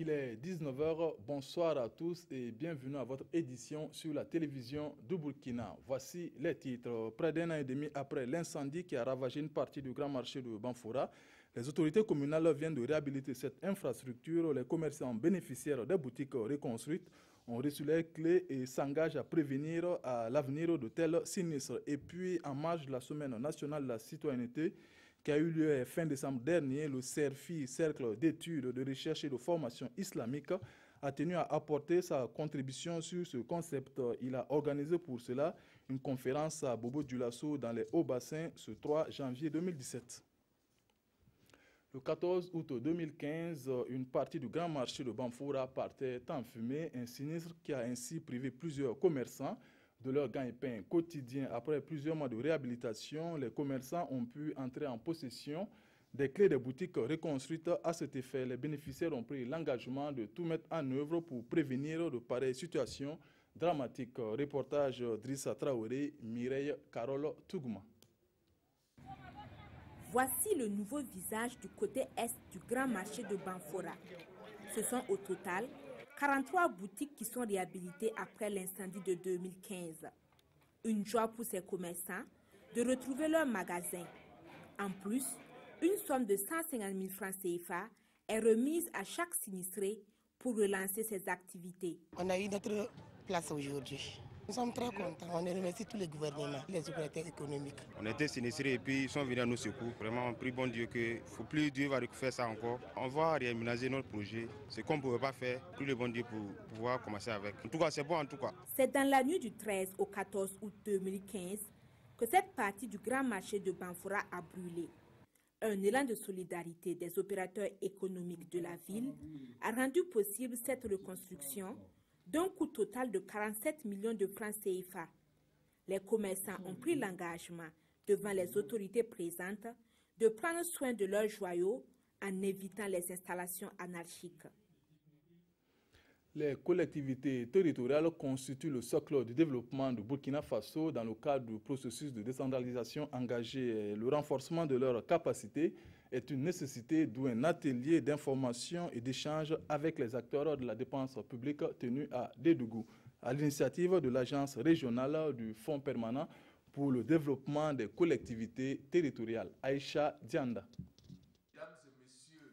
Il est 19h, bonsoir à tous et bienvenue à votre édition sur la télévision du Burkina. Voici les titres. Près d'un an et demi après l'incendie qui a ravagé une partie du grand marché de Banfora, les autorités communales viennent de réhabiliter cette infrastructure. Les commerçants bénéficiaires des boutiques reconstruites ont reçu les clés et s'engagent à prévenir à l'avenir de tels sinistres. Et puis, en marge de la Semaine nationale de la citoyenneté, qui a eu lieu fin décembre dernier, le CERFI, Cercle d'études, de recherche et de formation islamique, a tenu à apporter sa contribution sur ce concept. Il a organisé pour cela une conférence à Bobo-Dioulasso dans les Hauts-Bassins ce 3 janvier 2017. Le 14 août 2015, une partie du grand marché de Banfora partait en fumée, un sinistre qui a ainsi privé plusieurs commerçants de leur gagne-pain quotidien. Après plusieurs mois de réhabilitation, les commerçants ont pu entrer en possession des clés des boutiques reconstruites. À cet effet, les bénéficiaires ont pris l'engagement de tout mettre en œuvre pour prévenir de pareilles situations dramatiques. Reportage Drissa Traoré, Mireille Carole Tougouma. Voici le nouveau visage du côté est du grand marché de Banfora. Ce sont au total 43 boutiques qui sont réhabilitées après l'incendie de 2015. Une joie pour ces commerçants de retrouver leur magasin. En plus, une somme de 150 000 francs CFA est remise à chaque sinistré pour relancer ses activités. On a eu notre place aujourd'hui. Nous sommes très contents. On remercie tous les gouvernements, les opérateurs économiques. On était sinistrés et puis ils sont venus à nos secours. Vraiment, on prie bon Dieu qu'il ne faut plus Dieu va faire ça encore. On va réaménager notre projet. Ce qu'on ne pouvait pas faire, prie le bon Dieu pour pouvoir commencer avec. En tout cas, c'est bon en tout cas. C'est dans la nuit du 13 au 14 août 2015 que cette partie du grand marché de Banfora a brûlé. Un élan de solidarité des opérateurs économiques de la ville a rendu possible cette reconstruction d'un coût total de 47 millions de francs CFA. Les commerçants ont pris l'engagement devant les autorités présentes de prendre soin de leurs joyaux en évitant les installations anarchiques. Les collectivités territoriales constituent le socle du développement du Burkina Faso dans le cadre du processus de décentralisation engagé. Le renforcement de leurs capacités est une nécessité, d'où un atelier d'information et d'échange avec les acteurs de la dépense publique tenu à Dédougou, à l'initiative de l'agence régionale du Fonds permanent pour le développement des collectivités territoriales, Aïcha Dianda.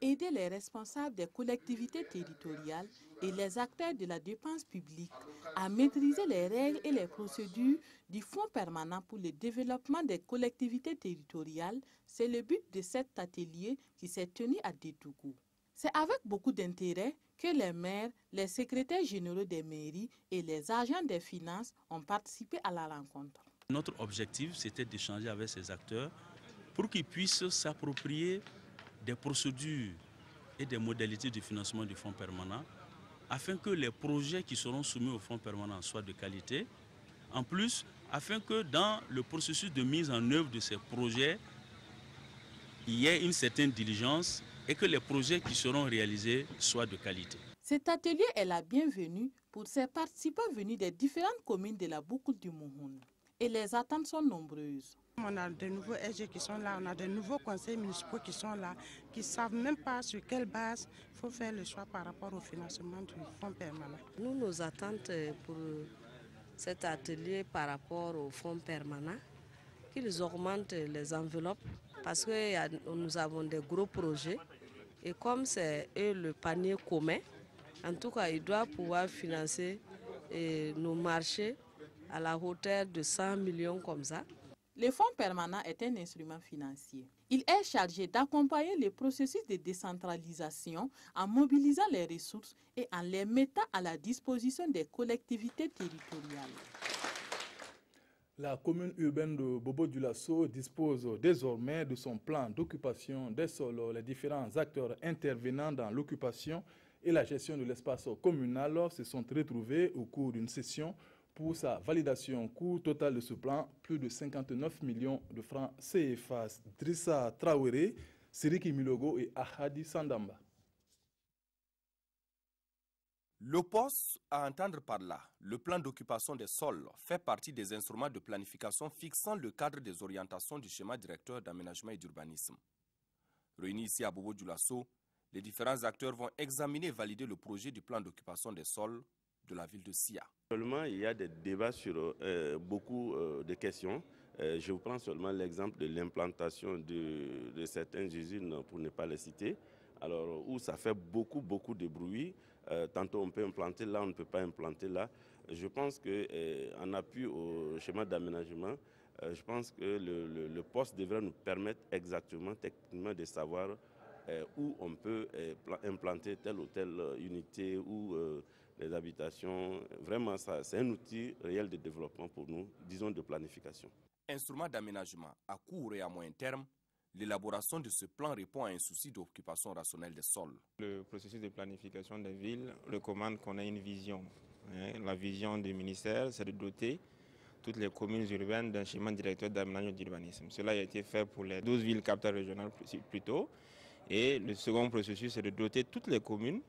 Aider les responsables des collectivités territoriales et les acteurs de la dépense publique à maîtriser les règles et les procédures du Fonds permanent pour le développement des collectivités territoriales, c'est le but de cet atelier qui s'est tenu à Dédougou. C'est avec beaucoup d'intérêt que les maires, les secrétaires généraux des mairies et les agents des finances ont participé à la rencontre. Notre objectif, c'était d'échanger avec ces acteurs pour qu'ils puissent s'approprier des procédures et des modalités de financement du fonds permanent afin que les projets qui seront soumis au fonds permanent soient de qualité. En plus, afin que dans le processus de mise en œuvre de ces projets, il y ait une certaine diligence et que les projets qui seront réalisés soient de qualité. Cet atelier est la bienvenue pour ces participants venus des différentes communes de la boucle du Mouhoun. Et les attentes sont nombreuses. On a de nouveaux SG qui sont là, on a de nouveaux conseils municipaux qui sont là, qui ne savent même pas sur quelle base il faut faire le choix par rapport au financement du fonds permanent. Nous, nos attentes pour cet atelier par rapport au fonds permanent, qu'ils augmentent les enveloppes parce que nous avons des gros projets et comme c'est eux le panier commun, en tout cas, ils doivent pouvoir financer nos marchés à la hauteur de 100 millions comme ça. Le fonds permanent est un instrument financier. Il est chargé d'accompagner le processus de décentralisation en mobilisant les ressources et en les mettant à la disposition des collectivités territoriales. La commune urbaine de Bobo-Dioulasso dispose désormais de son plan d'occupation des sols. Les différents acteurs intervenant dans l'occupation et la gestion de l'espace communal se sont retrouvés au cours d'une session pour sa validation. Coût total de ce plan, plus de 59 millions de francs CFA. Drissa Traoré, Siriki Milogo et Ahadi Sandamba. Le poste, à entendre par là, le plan d'occupation des sols fait partie des instruments de planification fixant le cadre des orientations du schéma directeur d'aménagement et d'urbanisme. Réunis ici à Bobo-Dioulasso, Les différents acteurs vont examiner et valider le projet du plan d'occupation des sols de la ville de Sia. Seulement, il y a des débats sur beaucoup de questions. Je vous prends seulement l'exemple de l'implantation de certaines usines, pour ne pas les citer, alors où ça fait beaucoup de bruit. Tantôt on peut implanter là, on ne peut pas implanter là. Je pense qu'en appui au schéma d'aménagement, je pense que le poste devrait nous permettre exactement, techniquement, de savoir où on peut implanter telle ou telle unité ou les habitations. Vraiment, c'est un outil réel de développement pour nous, disons de planification. Instrument d'aménagement à court et à moyen terme, l'élaboration de ce plan répond à un souci d'occupation rationnelle des sols. Le processus de planification des villes recommande qu'on ait une vision. La vision du ministère, c'est de doter toutes les communes urbaines d'un schéma directeur d'aménagement d'urbanisme. Cela a été fait pour les 12 villes capitales régionales plus tôt. Et le second processus, c'est de doter toutes les communes,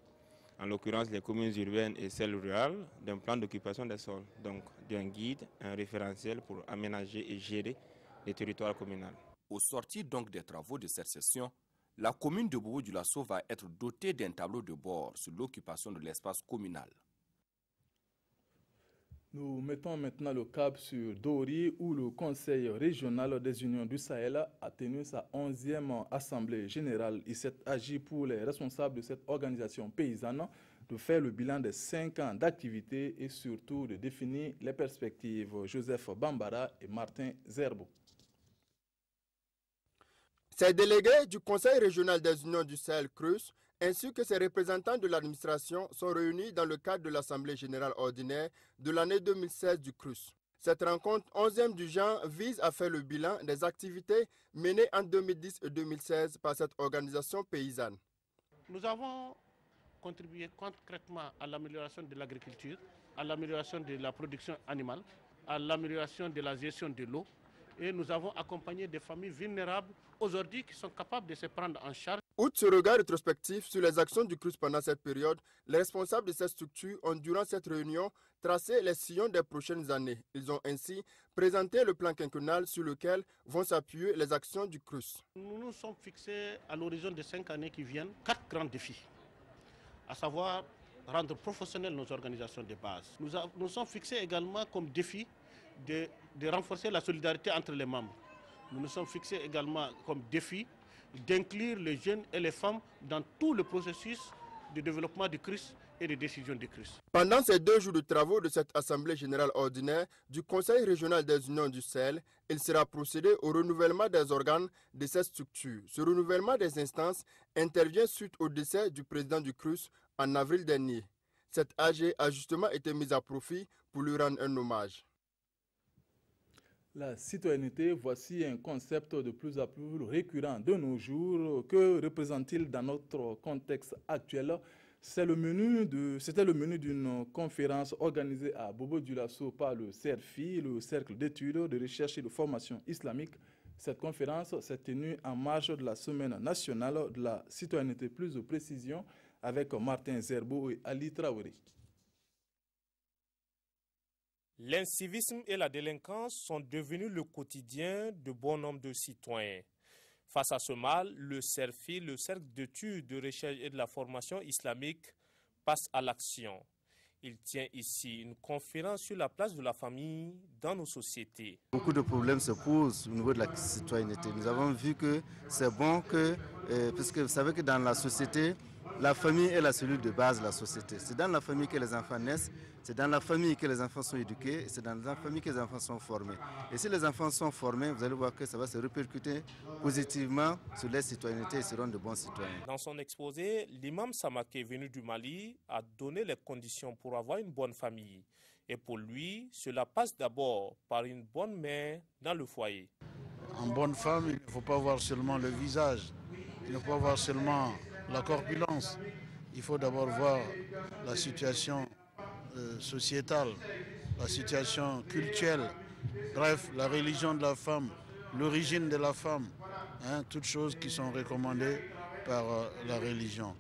en l'occurrence les communes urbaines et celles rurales, d'un plan d'occupation des sols, donc d'un guide, un référentiel pour aménager et gérer les territoires communaux. Au sortir donc des travaux de cette session, la commune de Bobo-Dioulasso va être dotée d'un tableau de bord sur l'occupation de l'espace communal. Nous mettons maintenant le cap sur Dori, où le Conseil régional des Unions du Sahel a tenu sa 11e Assemblée générale. Il s'est agi pour les responsables de cette organisation paysanne de faire le bilan des 5 ans d'activité et surtout de définir les perspectives. Joseph Bambara et Martin Zerbo. Ces délégués du Conseil régional des Unions du Sahel CRUS ainsi que ses représentants de l'administration sont réunis dans le cadre de l'Assemblée générale ordinaire de l'année 2016 du CRUS. Cette rencontre 11e du genre vise à faire le bilan des activités menées en 2010 et 2016 par cette organisation paysanne. Nous avons contribué concrètement à l'amélioration de l'agriculture, à l'amélioration de la production animale, à l'amélioration de la gestion de l'eau et nous avons accompagné des familles vulnérables aujourd'hui qui sont capables de se prendre en charge. Outre ce regard rétrospectif sur les actions du CRUS pendant cette période, les responsables de cette structure ont durant cette réunion tracé les sillons des prochaines années. Ils ont ainsi présenté le plan quinquennal sur lequel vont s'appuyer les actions du CRUS. Nous nous sommes fixés à l'horizon de 5 années qui viennent 4 grands défis, à savoir rendre professionnelles nos organisations de base. Nous sommes fixés également comme défi de renforcer la solidarité entre les membres. Nous nous sommes fixés également comme défi d'inclure les jeunes et les femmes dans tout le processus de développement du CRUS et de décision du CRUS. Pendant ces 2 jours de travaux de cette Assemblée générale ordinaire du Conseil régional des Unions du Sahel, il sera procédé au renouvellement des organes de cette structure. Ce renouvellement des instances intervient suite au décès du président du CRUS en avril dernier. Cet AG a justement été mis à profit pour lui rendre un hommage. La citoyenneté, voici un concept de plus en plus récurrent de nos jours. Que représente-t-il dans notre contexte actuel? C'était le menu d'une conférence organisée à Bobo-Dioulasso par le CERFI, le Cercle d'études, de recherche et de formation islamique. Cette conférence s'est tenue en marge de la Semaine nationale de la citoyenneté. Plus de précision avec Martin Zerbo et Ali Traoré. L'incivisme et la délinquance sont devenus le quotidien de bon nombre de citoyens. Face à ce mal, le CERFI, le Cercle d'études, de recherche et de la formation islamique, passe à l'action. Il tient ici une conférence sur la place de la famille dans nos sociétés. Beaucoup de problèmes se posent au niveau de la citoyenneté. Nous avons vu que c'est bon que, puisque vous savez que dans la société, la famille est la cellule de base de la société. C'est dans la famille que les enfants naissent, c'est dans la famille que les enfants sont éduqués, c'est dans la famille que les enfants sont formés. Et si les enfants sont formés, vous allez voir que ça va se répercuter positivement sur les citoyennetés et seront de bons citoyens. Dans son exposé, l'imam Samaké, venu du Mali, a donné les conditions pour avoir une bonne famille. Et pour lui, cela passe d'abord par une bonne mère dans le foyer. En bonne femme, il ne faut pas voir seulement le visage, il ne faut pas voir seulement la corpulence. Il faut d'abord voir la situation sociétale, la situation culturelle, bref, la religion de la femme, l'origine de la femme, toutes choses qui sont recommandées par la religion.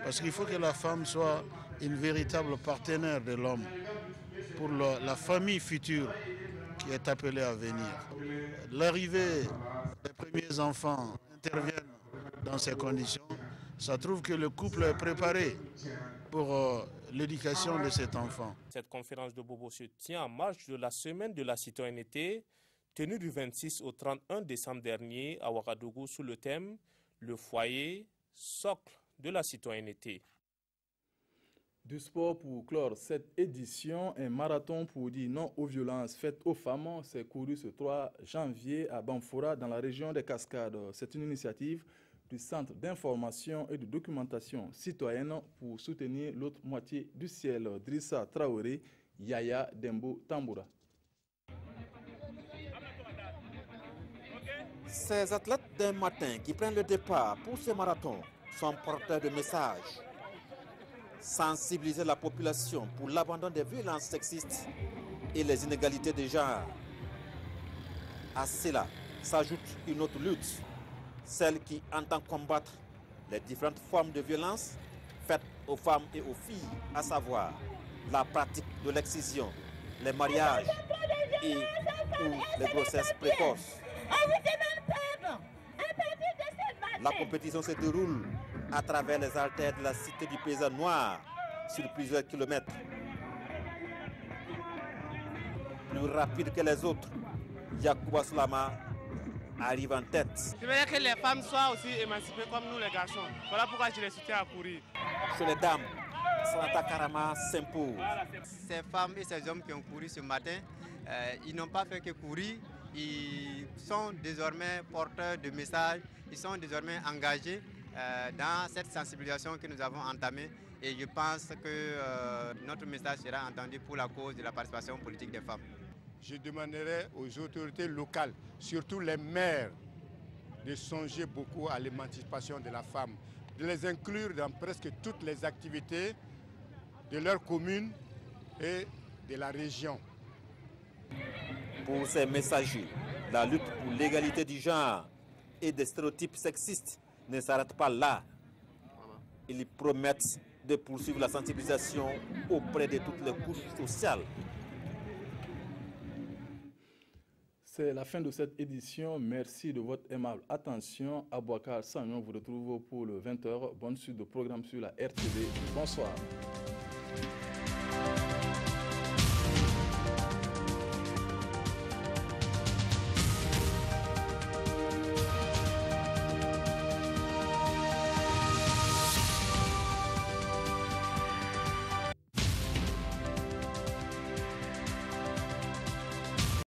Parce qu'il faut que la femme soit une véritable partenaire de l'homme pour la famille future qui est appelée à venir. L'arrivée des premiers enfants interviennent dans ces conditions. Ça prouve que le couple est préparé pour l'éducation de cet enfant. Cette conférence de Bobo se tient en marge de la semaine de la citoyenneté, tenue du 26 au 31 décembre dernier à Ouagadougou sous le thème « Le foyer, socle de la citoyenneté ». Du sport pour clore cette édition, un marathon pour dire non aux violences faites aux femmes s'est couru ce 3 janvier à Banfora dans la région des Cascades. C'est une initiative du Centre d'information et de documentation citoyenne pour soutenir l'autre moitié du ciel. Drissa Traoré, Yaya Dembo Tamboura. Ces athlètes d'un matin qui prennent le départ pour ce marathon sont porteurs de messages. Sensibiliser la population pour l'abandon des violences sexistes et les inégalités de genre. À cela s'ajoute une autre lutte, celle qui entend combattre les différentes formes de violence faites aux femmes et aux filles, à savoir la pratique de l'excision, les mariages et ou les grossesses précoces. La compétition se déroule à travers les artères de la cité du paysan noir sur plusieurs kilomètres. Plus rapide que les autres, Yacouba Soulama arrive en tête. Je voudrais que les femmes soient aussi émancipées comme nous les garçons. Voilà pourquoi je les soutiens à courir. Chez les dames, Sanata Karama s'impose. Ces femmes et ces hommes qui ont couru ce matin, ils n'ont pas fait que courir. Ils sont désormais porteurs de messages, ils sont désormais engagés dans cette sensibilisation que nous avons entamée et je pense que notre message sera entendu pour la cause de la participation politique des femmes. Je demanderai aux autorités locales, surtout les maires, de songer beaucoup à l'émancipation de la femme, de les inclure dans presque toutes les activités de leur commune et de la région. Pour ces messagers, la lutte pour l'égalité du genre et des stéréotypes sexistes ne s'arrête pas là. Ils promettent de poursuivre la sensibilisation auprès de toutes les couches sociales. C'est la fin de cette édition. Merci de votre aimable attention. Abouakar Sagnon vous retrouve pour le 20h. Bonne suite de programme sur la RTV. Bonsoir.